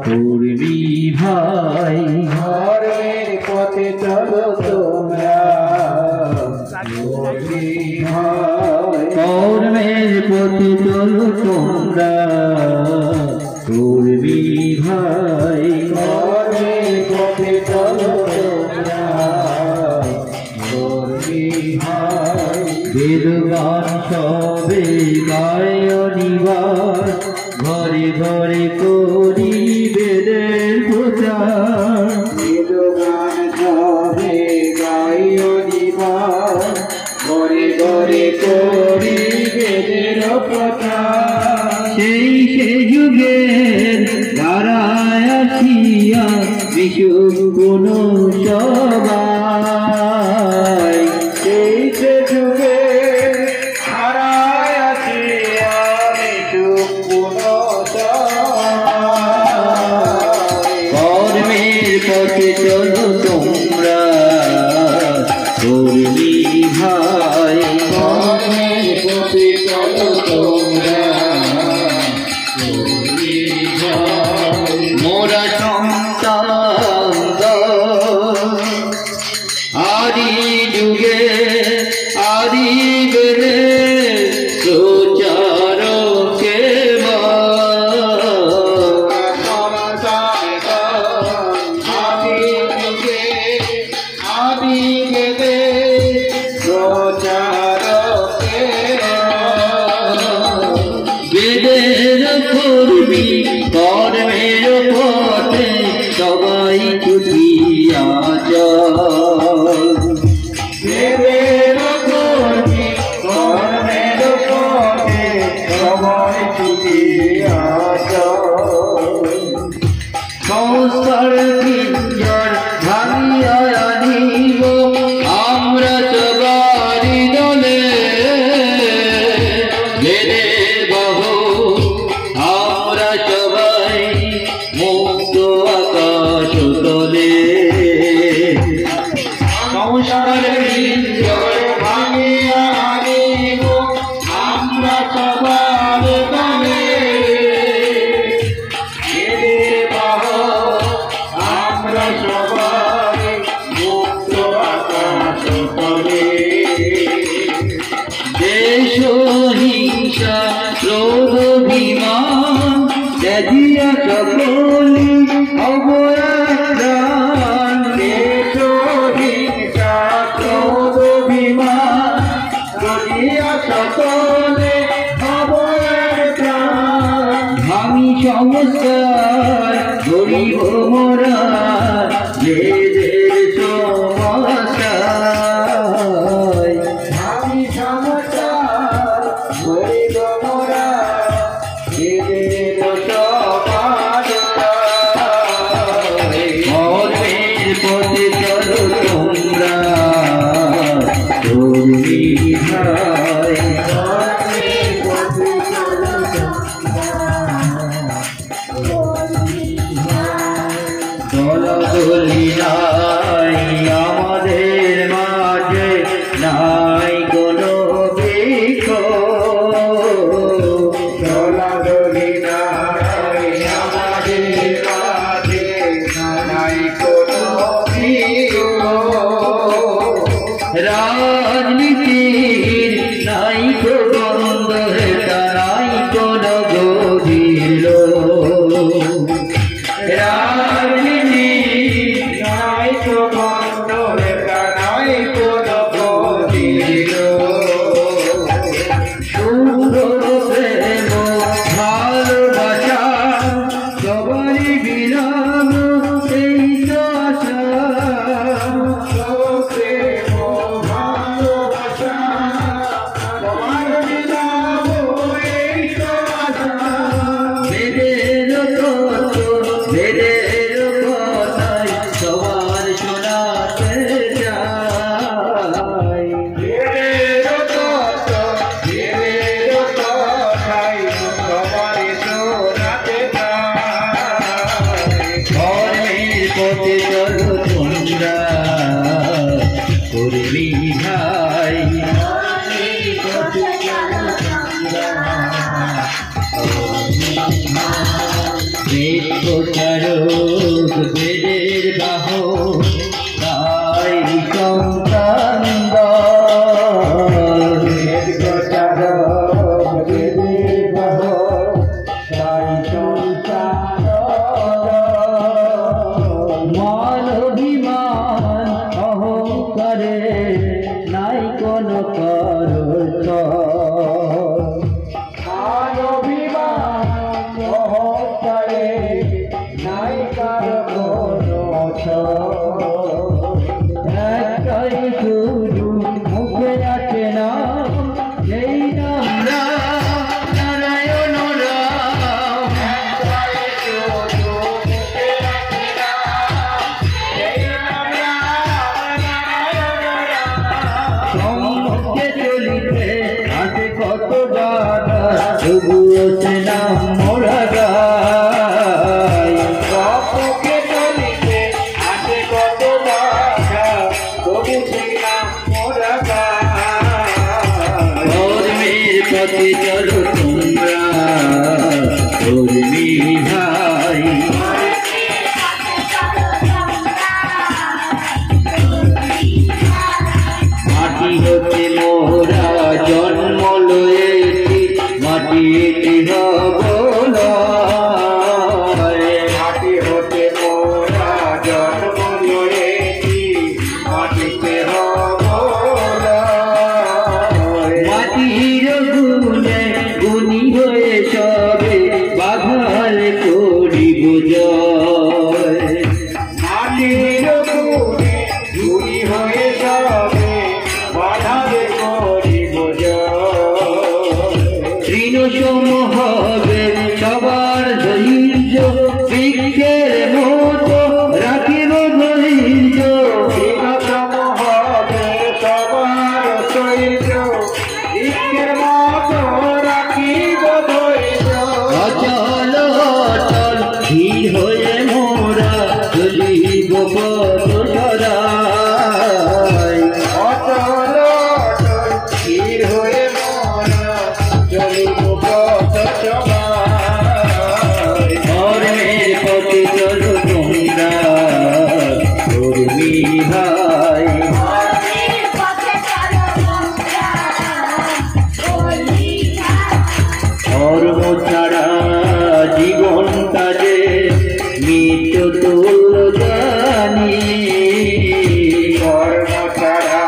করবি ভাই ঘরের পথে চলো তোমরা, করবি ভাই কর্মের পথে চলো তোমরা, করবি ভাই ঘরের পথে চলো তোমরা, করবি ভাই বেদগান সবে গায় নিবার, ঘরে ঘরে করি বেদের প্রচার। বেদগান সবে গায় নিবার, ঘরে ঘরে করি বেদের প্রচার। সেই সে যুগের ধারায় আসিয়া বিশুভ গুণ সবাই, সেই সে যুগে হারায় আছি আমি চুপ কর্মের পথে চলো তোমরা, করবি ভাই কর্মের পথে চলো তোমরা, করবি ভাই মোরা সন্তান আদি যুগে আদি বেদে প্রচারকে বেদের করবি কর্মের পথে সবাই ছুটিয়া চল। বেদের করবি কর্মের পথে সবাই ছুটিয়া চল। সংস্কার পিঞ্জর ভাঙিয়া আনিব আমরা সবারি দলে, বেদের বাহু আমরা সবাই মুক্ত আকাশ তলে। সংসার পিঞ্জর ভাঙিয়া আনিব আমরা সবার দলে, বেদের বাহু আমরা সবাই মুক্ত আকাশ তলে। দেশ হিংসা ক্রোধ অভিমান ব্যাধিয়া সকলি অবয়ান, দেশ হিংসা ক্রোধ অভিমান করিয়া সকলে অবয়ার প্রাণ। আমি সংস্কার করিব মোরা বেদের সমস্যায়। আমি সমাচার করিব মোরা বেদের সমাচার। কর্মের পথে চলো তোমরা, করবি ভাই কর্মের পথে চলো দলদলি নাই আমাদের মাঝে, নাই কোনো বৃক্ষ দলাদলি নাই আমাদের মাঝে, নাই কোনো প্রিয়। রাজনীতির নাই প্রবন্ধ, নাই কোনো গভীর রাজনীতির নাই তো বন্ধ, নাই কোনো গভীর। শুভ্র প্রেম ভালোবাসা সবারই বিরাম এই তো আশা। প্রেম ভালোবাসা তোমার বিলাপ এই তো আশা। বেদের তত্ত্ব বেদের কথাই সবার শোনাতে চাই। বেদের তত্ত্ব বেদের কথাই সবারই শোনাতে চাই। কর্মের পথে চলো তোমরা, করবি ভাই কর্মের পথে চলো তোমরা, করবি ভাই। বেদ প্রচারক বেদের বাহক তাই সন্তান দল। বেদ প্রচারক বেদের বাহক তাই সন্তান দল। মান অভিমান অহংকারে নাই কোনো কারণ। মান অভিমান অহংকারে নাই কারো কোনো একটাই শুধু মুখে আছে নাম, সেই নাম রাম, নারায়ণ রাম। সম্মুখে চলিতে আছে কত বাধা, তবুও সে নাম মোরা গায়। সম্মুখে চলিতে আছে কত বাধা, তবু সেই নাম মোরা গায়। ধর্মের পথে চলো তোমরা ধর্মী ভাই। মাটি হতে মোরা জন্ম লয়েছি, মাটিতে হব লয়। মাটি হতে মোরা জন্ম লয়েছি, মাটিতে হব লয়। মাটির গুণে গুণী হয়ে সবে বাঘাল করিব জয়। মাটির গুণে গুণী হয়ে যাবে, বাধারে করিব জয়। তৃণ সম হবে সবার ধৈর্য, বৃক্ষের মতো রাখিব ধৈর্য। বিনতম হবে সবার শৈর্য, বৃক্ষের মতো রাখিব ধৈর্য। অচল অচল স্থির হয়ে মোরা চলিব পথ সদায়। অচল অচল স্থির হয়ে মোরা চলিব পথ সবাই। ধর্মের পথে চলো তোমরা ধর্মী ভাই। ধর্ম ছাড়া জীবনটা যে মৃত্যু তুল্য জানি। কর্ম ছাড়া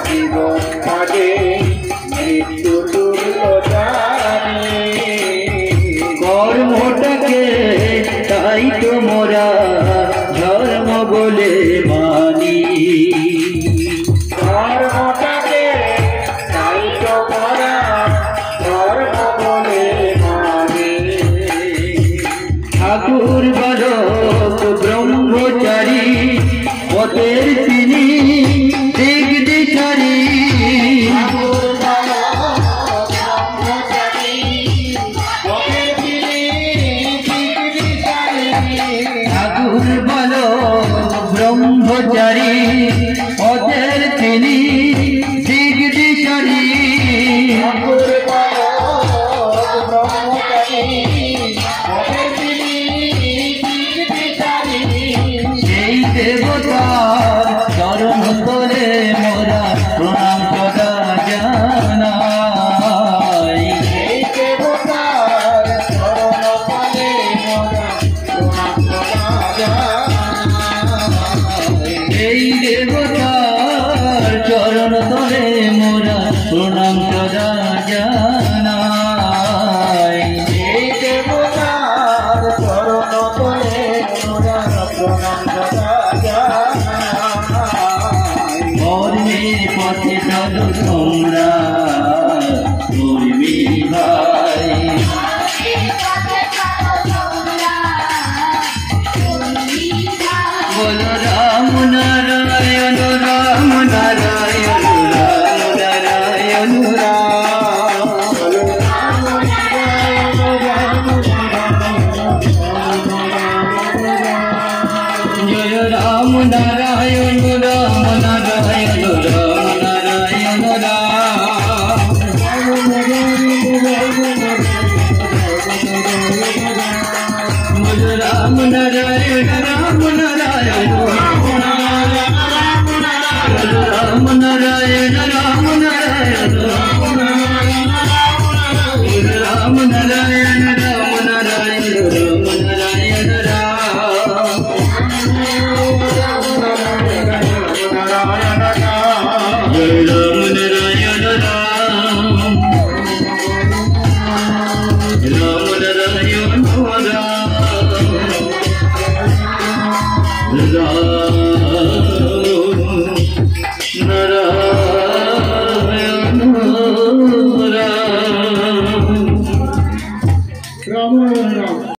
জীবন কাজে মৃত্যু তুল্য জানি। কর্মটাকে তাই তো মোরা ধর্ম বলে মানি। কর্মটাকে তাই তো মোরা ধর্ম বলে মানি। ঠাকুর বালক ব্রহ্মচারী পথের তিনি দিক দিশারি। ঠাকুর বালক ব্রহ্মচারী পথের তিনি দিক দিশারি। ব্রহ্মচারী राम नारायण राम नारायण राम नारायण राम नारायण राम नारायण राम नारायण राम नारायण राम